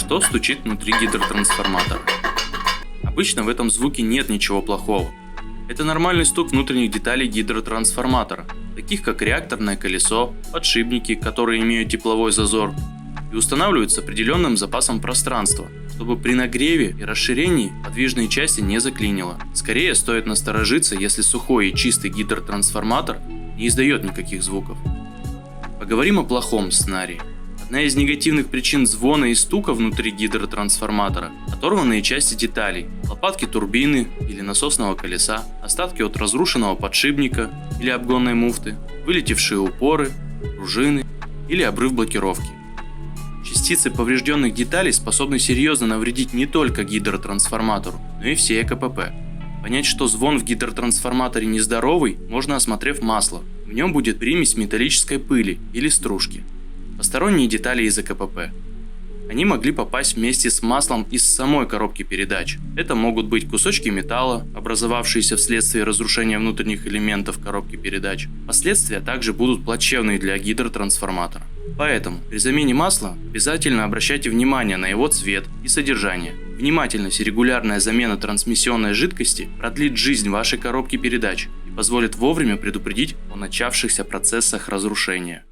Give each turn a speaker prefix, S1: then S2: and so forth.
S1: что стучит внутри гидротрансформатора. Обычно в этом звуке нет ничего плохого. Это нормальный стук внутренних деталей гидротрансформатора, таких как реакторное колесо, подшипники, которые имеют тепловой зазор, и устанавливают с определенным запасом пространства, чтобы при нагреве и расширении подвижные части не заклинило. Скорее стоит насторожиться, если сухой и чистый гидротрансформатор не издает никаких звуков. Поговорим о плохом сценарии. Одна из негативных причин звона и стука внутри гидротрансформатора – оторванные части деталей, лопатки турбины или насосного колеса, остатки от разрушенного подшипника или обгонной муфты, вылетевшие упоры, пружины или обрыв блокировки. Частицы поврежденных деталей способны серьезно навредить не только гидротрансформатору, но и всей КПП. Понять, что звон в гидротрансформаторе нездоровый, можно, осмотрев масло. В нем будет примесь металлической пыли или стружки. Посторонние детали из КПП. Они могли попасть вместе с маслом из самой коробки передач. Это могут быть кусочки металла, образовавшиеся вследствие разрушения внутренних элементов коробки передач. Последствия также будут плачевные для гидротрансформатора. Поэтому при замене масла обязательно обращайте внимание на его цвет и содержание. Внимательность и регулярная замена трансмиссионной жидкости продлит жизнь вашей коробки передач и позволит вовремя предупредить о начавшихся процессах разрушения.